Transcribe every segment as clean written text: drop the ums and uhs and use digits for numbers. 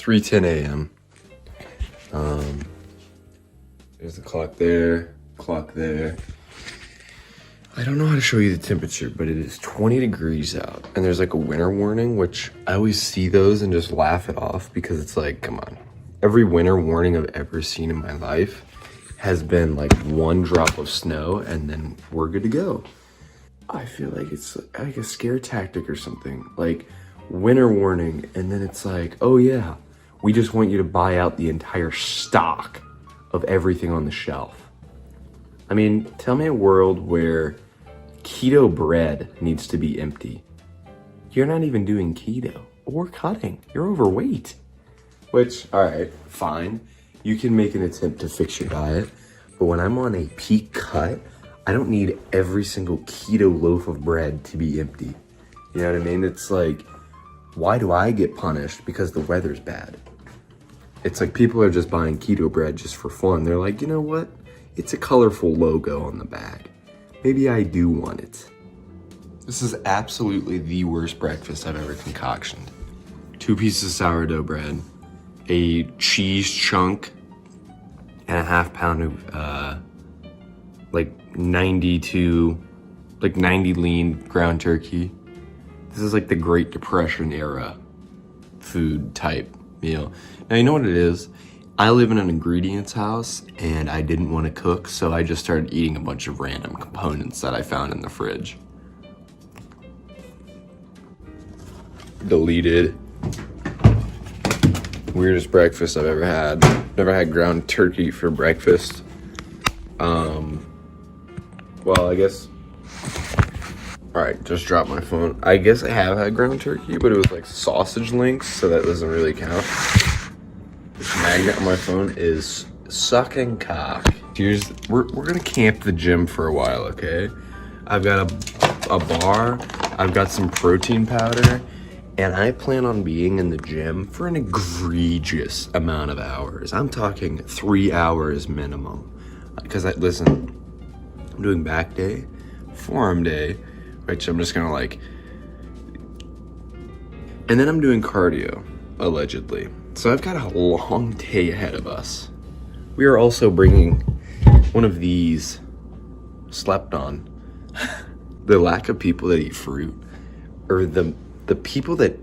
3:10 a.m. There's the clock there, clock there. I don't know how to show you the temperature, but it is 20 degrees out. And there's like a winter warning, which I always see those and just laugh it off because it's like, come on. Every winter warning I've ever seen in my life has been like one drop of snow and then we're good to go. I feel like it's like a scare tactic or something. Like winter warning, and then it's like, oh yeah, we just want you to buy out the entire stock of everything on the shelf. I mean, tell me a world where keto bread needs to be empty. You're not even doing keto or cutting. You're overweight. Which, all right, fine. You can make an attempt to fix your diet. But when I'm on a peak cut, I don't need every single keto loaf of bread to be empty. You know what I mean? It's like, why do I get punished because the weather's bad? It's like people are just buying keto bread just for fun. They're like, you know what? It's a colorful logo on the bag. Maybe I do want it. This is absolutely the worst breakfast I've ever concoctioned. 2 pieces of sourdough bread, a cheese chunk, and a half pound of like 90 lean ground turkey. This is like the Great Depression era food type meal. Now, you know what it is? I live in an ingredients house and I didn't want to cook, so I just started eating a bunch of random components that I found in the fridge. Deleted. Weirdest breakfast I've ever had. Never had ground turkey for breakfast. Well, I guess. Alright, just dropped my phone. I guess I have had ground turkey, but it was like sausage links, so that doesn't really count. This magnet on my phone is sucking cock. We're gonna camp the gym for a while, okay? I've got a bar, I've got some protein powder, and I plan on being in the gym for an egregious amount of hours. I'm talking 3 hours minimum. Because listen, I'm doing back day, forearm day, which I'm just gonna like, and then I'm doing cardio, allegedly. So I've got a long day ahead of us. We are also bringing one of these, slept on, the lack of people that eat fruit, or the people that,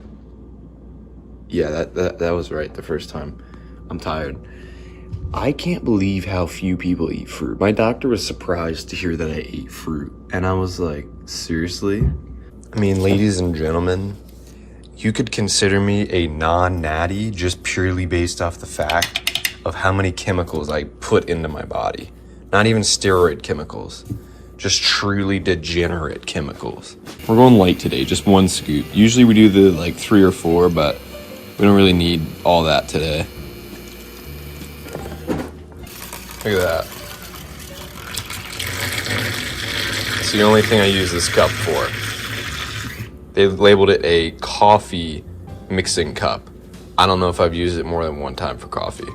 yeah, that was right the first time. I'm tired. I can't believe how few people eat fruit. My doctor was surprised to hear that I ate fruit. And I was like, seriously? I mean, ladies and gentlemen, you could consider me a non-natty just purely based off the fact of how many chemicals I put into my body. Not even steroid chemicals. Just truly degenerate chemicals. We're going light today, just 1 scoop. Usually we do the like 3 or 4, but we don't really need all that today. Look at that. It's the only thing I use this cup for. They labeled it a coffee mixing cup. I don't know if I've used it more than 1 time for coffee.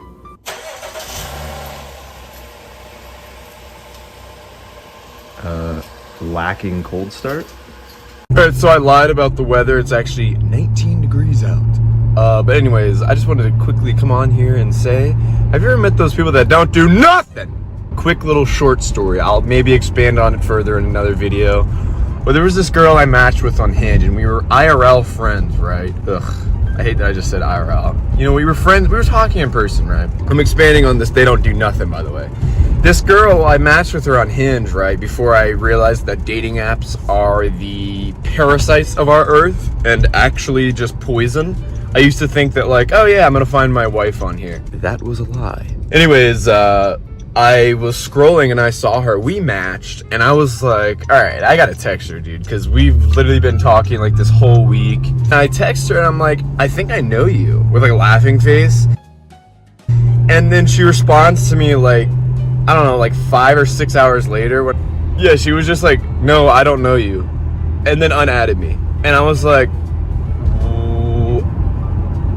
Lacking cold start. Alright, so I lied about the weather. It's actually 19 degrees out. But anyways, I just wanted to quickly come on here and say, have you ever met those people that don't do nothing? Quick little short story. I'll maybe expand on it further in another video. But there was this girl I matched with on Hinge, and we were IRL friends, right? Ugh, I hate that I just said IRL. You know, we were friends. We were talking in person, right? I'm expanding on this. They don't do nothing, by the way. This girl, I matched with her on Hinge, right? Before I realized that dating apps are the parasites of our earth and actually just poison. I used to think that like, oh yeah, I'm gonna find my wife on here. That was a lie. Anyways, I was scrolling and I saw her. We matched and I was like, all right, I gotta text her, dude, because we've literally been talking like this whole week. And I text her and I'm like, I think I know you, with like a laughing face. And then she responds to me like, I don't know, like 5 or 6 hours later. Yeah, she was just like, no, I don't know you. And then unadded me. And I was like,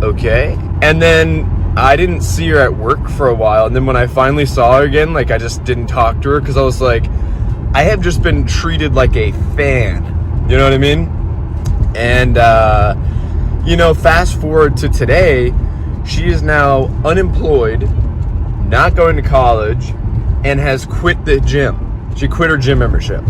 okay. And then I didn't see her at work for a while. And then when I finally saw her again, like I just didn't talk to her because I was like, I have just been treated like a fan. You know what I mean? And, you know, fast forward to today, She is now unemployed, not going to college, and has quit the gym. She quit her gym membership.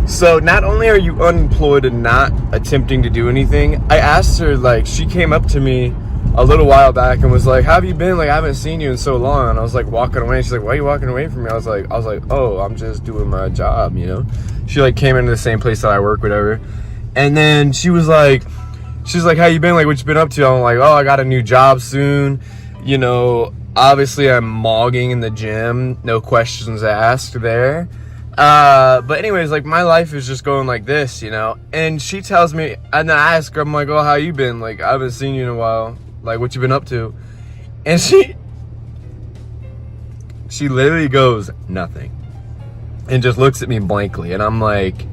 So not only are you unemployed and not attempting to do anything, I asked her, like, she came up to me a little while back and was like, how have you been? Like, I haven't seen you in so long. And I was like walking away. She's like, why are you walking away from me? I was like, oh, I'm just doing my job, you know? She like came into the same place that I work, whatever. And then she's like, how you been? Like, what you been up to? I'm like, oh, I got a new job soon. You know, obviously I'm mogging in the gym. No questions asked there. But anyways, like, my life is just going like this, you know? And she tells me, and then I ask her, I'm like, oh, how you been? Like, I haven't seen you in a while. Like, what you been up to? And she literally goes, nothing. And just looks at me blankly. And I'm like,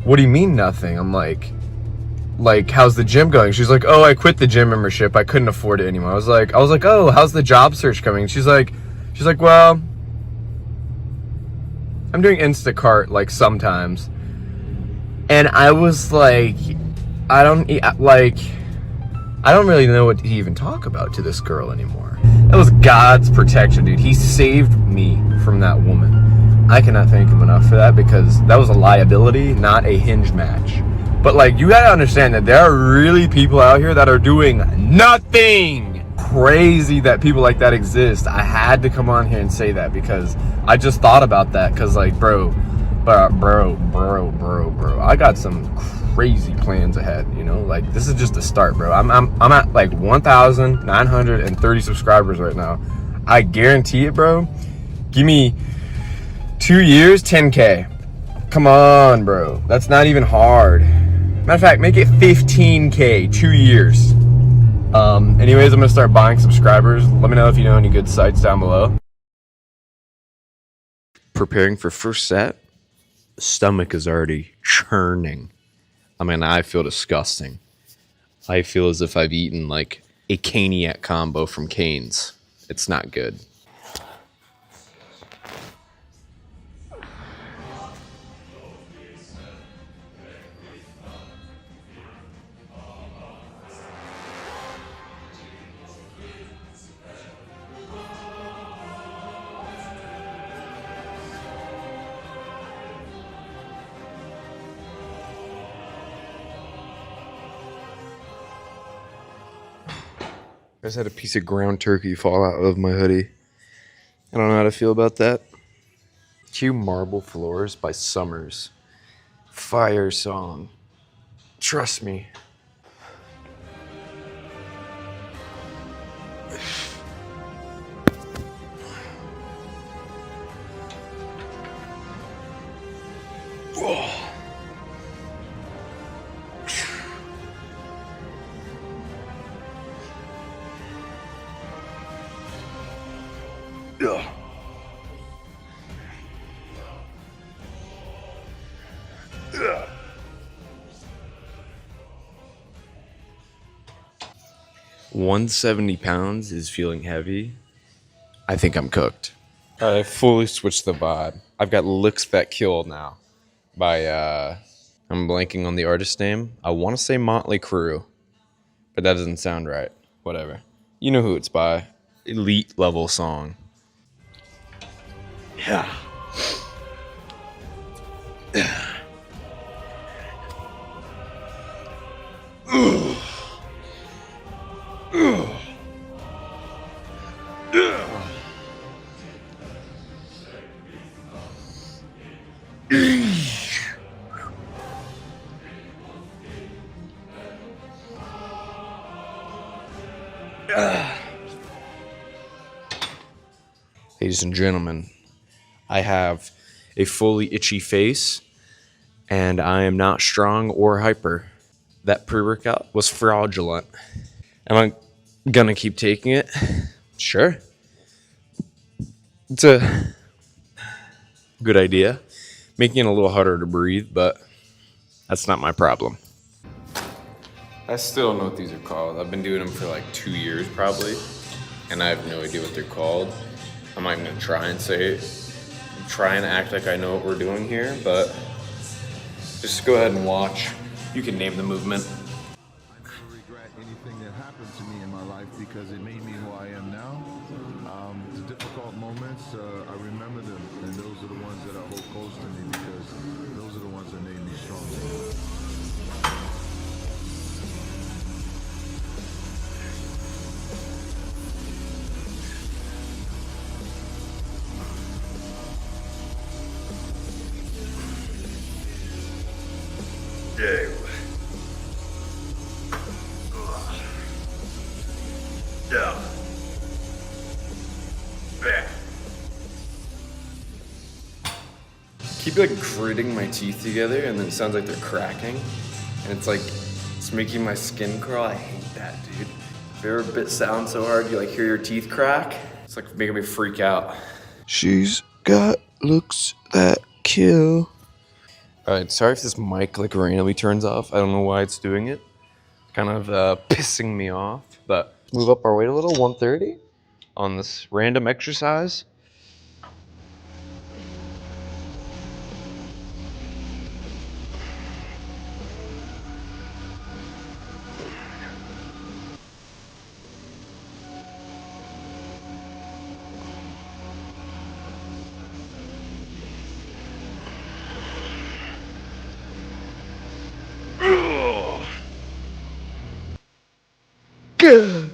what do you mean nothing? I'm like, how's the gym going? She's like, oh, I quit the gym membership. I couldn't afford it anymore. I was like, oh, how's the job search coming? She's like, well, I'm doing Instacart, like, sometimes. And I was like, I don't really know what to even talk about to this girl anymore. That was God's protection, dude. He saved me from that woman. I cannot thank him enough for that, because that was a liability, not a Hinge match. But, like, you gotta understand that there are really people out here that are doing nothing. Crazy that people like that exist. I had to come on here and say that, because I just thought about that, because, like, bro, I got some crazy plans ahead, you know? Like, this is just the start, bro. I'm at like 1,930 subscribers right now. I guarantee it, bro. Give me 2 years, 10K. Come on, bro. That's not even hard. Matter of fact, make it 15K, 2 years. Anyways, I'm gonna start buying subscribers. Let me know if you know any good sites down below. Preparing for first set. Stomach is already churning. I mean, I feel disgusting. I feel as if I've eaten like a Caniac combo from Cane's. It's not good. I just had a piece of ground turkey fall out of my hoodie. I don't know how to feel about that. Cue Marble Floors by Summers. Fire song. Trust me. Ugh. 170 pounds is feeling heavy. I think I'm cooked. I fully switched the vibe. I've got Looks That Kill now by, I'm blanking on the artist name. I want to say Motley Crue, but that doesn't sound right. Whatever. You know who it's by. Elite level song. Yeah. 'Ladies and gentlemen, I have a fully itchy face, and I am not strong or hyper. That pre-workout was fraudulent. Am I gonna keep taking it? Sure. It's a good idea. Making it a little harder to breathe, but that's not my problem. I still don't know what these are called. I've been doing them for like 2 years probably, and I have no idea what they're called. I'm not even gonna try and say it. Try and act like I know what we're doing here, but just go ahead and watch. You can name the movement. I never regret anything that happened to me in my life because it made me who I am now. The difficult moments, I remember them, and those are the ones that I hold close to me because those are the ones that made me stronger. Yeah. Keep like gritting my teeth together, and then it sounds like they're cracking, and it's making my skin crawl. I hate that, dude. If you ever bit sound so hard you like hear your teeth crack, it's like making me freak out. She's got looks that kill. Alright, sorry if this mic like randomly turns off. I don't know why it's doing it. Kind of pissing me off. But let's move up our weight a little, 130 on this random exercise. Good.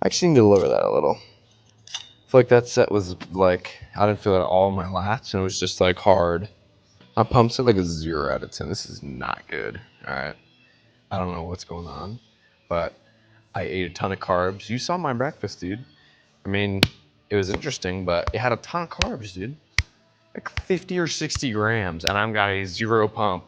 I actually need to lower that a little. I feel like that set was like, I didn't feel it at all in my lats, and it was just like hard. My pump's at like a 0 out of 10. This is not good. All right. I don't know what's going on, but I ate a ton of carbs. You saw my breakfast, dude. I mean, it was interesting, but it had a ton of carbs, dude. Like 50 or 60 grams, and I'm got a 0 pump.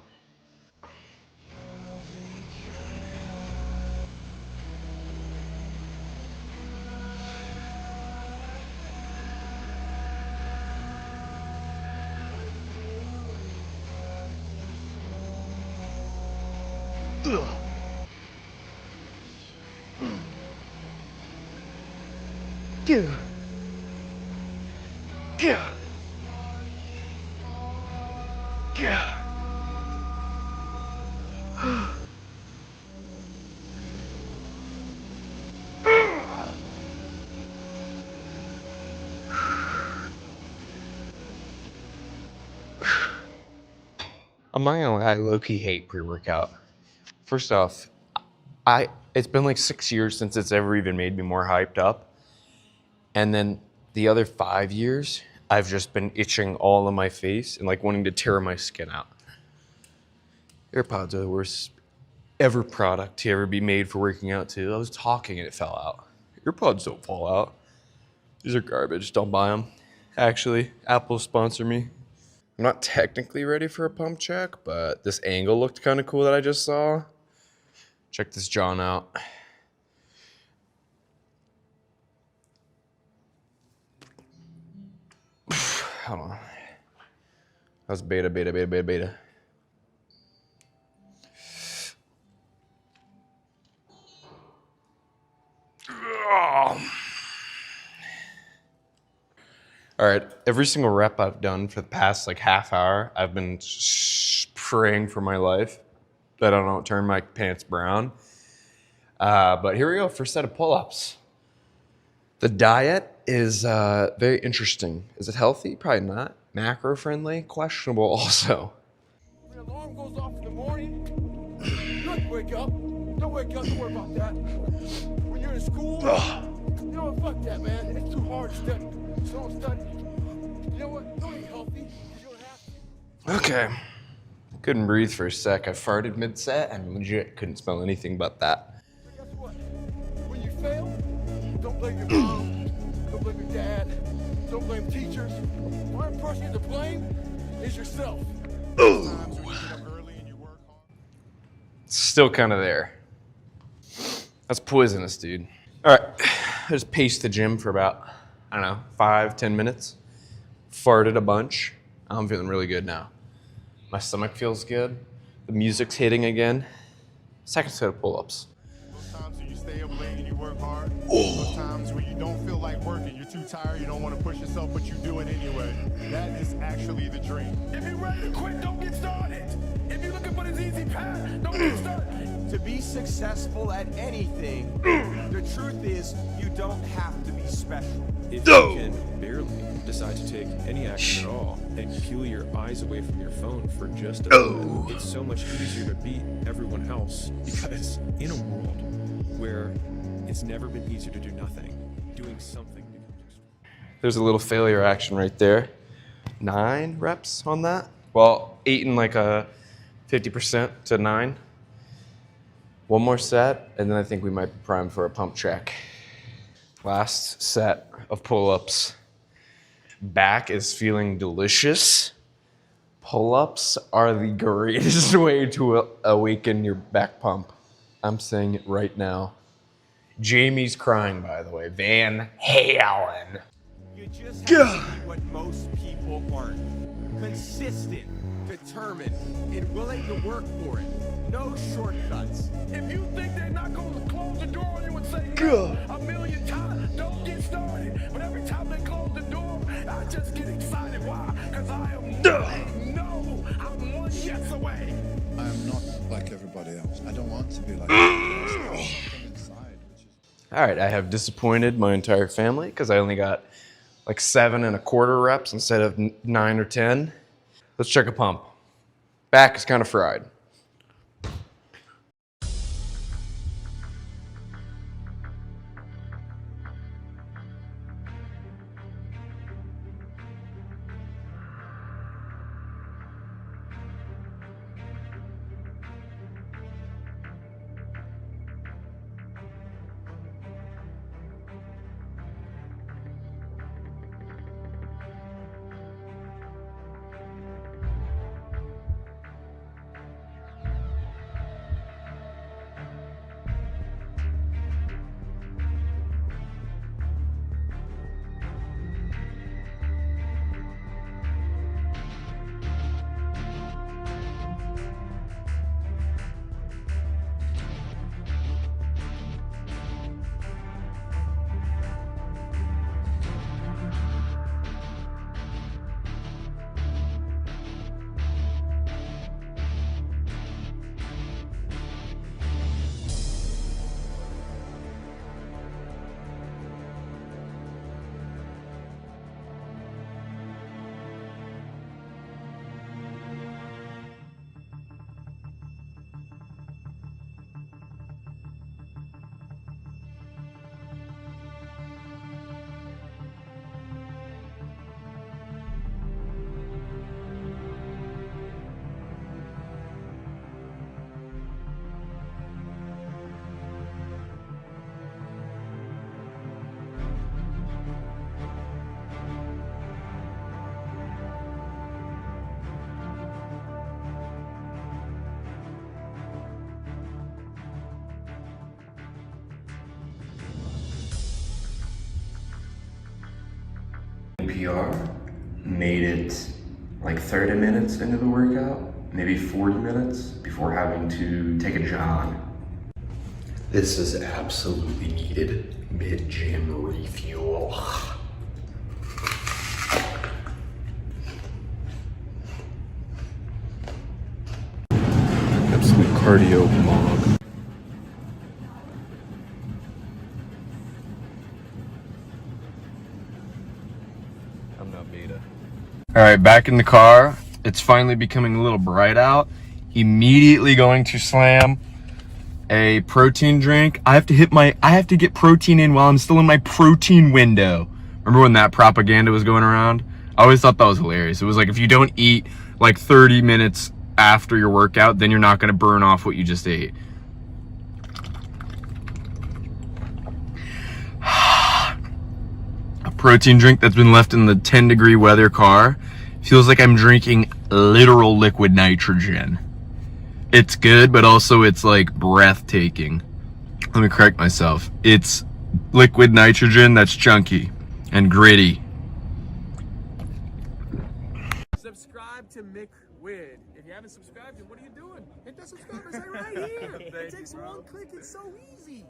Yeah. Yeah. Yeah. I'm not gonna lie, I low-key hate pre-workout. First off, it's been like 6 years since it's ever even made me more hyped up. And then the other 5 years, I've just been itching all on my face and like wanting to tear my skin out. AirPods are the worst ever product to ever be made for working out too. I was talking and it fell out. AirPods don't fall out. These are garbage. Don't buy them. Actually, Apple sponsor me. I'm not technically ready for a pump check, but this angle looked kind of cool that I just saw. Check this John out. Hold on. That's beta, beta, beta, beta, beta. All right, every single rep I've done for the past like half hour, I've been praying for my life that I don't turn my pants brown. But here we go, first set of pull-ups. The diet is very interesting. Is it healthy? Probably not. Macro-friendly? Questionable also. When the alarm goes off in the morning, you have to wake up. Don't wake up, don't worry about that. When you're in school, you know what, fuck that, man. It's too hard to study. So don't study. You know what, don't eat healthy. You don't have to. Okay. Couldn't breathe for a sec. I farted mid-set and legit couldn't smell anything but that. Guess what? When you fail, don't blame your mom. Don't blame your dad. Don't blame teachers. The only person you have to blame is yourself. Still kind of there. That's poisonous, dude. All right, I just paced the gym for about, I don't know, 5-10 minutes. Farted a bunch. I'm feeling really good now. My stomach feels good. The music's hitting again. Second set of pull-ups. Those times when you stay up late and you work hard. Those times when you don't feel like working, you're too tired, you don't want to push yourself, but you do it anyway. That is actually the dream. If you're ready to quit, don't get started. If you're looking for this easy path, don't get started. To be successful at anything, the truth is you don't have to be special. If you can barely decide to take any action at all and peel your eyes away from your phone for just a moment, it's so much easier to beat everyone else, because in a world where it's never been easier to do nothing, doing something becomes extraordinary. There's a little failure action right there. 9 reps on that. Well, 8 in like a 50% to 9. One more set, and then I think we might be primed for a pump check. Last set of pull-ups. Back is feeling delicious. Pull-ups are the greatest way to awaken your back pump. I'm saying it right now. Jamie's crying, by the way. Van Halen. You just have to be what most people aren't. Consistent, determined, and willing to work for it. No shortcuts. If you think they're not going to close the door on you and say no a million times, don't get started. But every time they close the door, I just get excited. Why? Because I am I'm one yes away. I am not like everybody else. I don't want to be like everybody else. There's something inside which is... All right, I have disappointed my entire family because I only got like 7.25 reps instead of 9 or 10. Let's check a pump. Back is kind of fried. PR, made it like 30 minutes into the workout, maybe 40 minutes before having to take a jog. This is absolutely needed mid-gym refuel. Absolute cardio mog. I'm not beta. All right, back in the car. It's finally becoming a little bright out. Immediately going to slam a protein drink. I have to get protein in while I'm still in my protein window. Remember when that propaganda was going around? I always thought that was hilarious. It was like, if you don't eat like 30 minutes after your workout, then you're not gonna burn off what you just ate. A protein drink that's been left in the 10-degree weather car feels like I'm drinking literal liquid nitrogen. It's good, but also it's like breathtaking. Let me correct myself. It's liquid nitrogen that's chunky and gritty. Subscribe to MickWiddd. If you haven't subscribed, then what are you doing? Hit that subscribe button right here. It takes one click. It's so easy.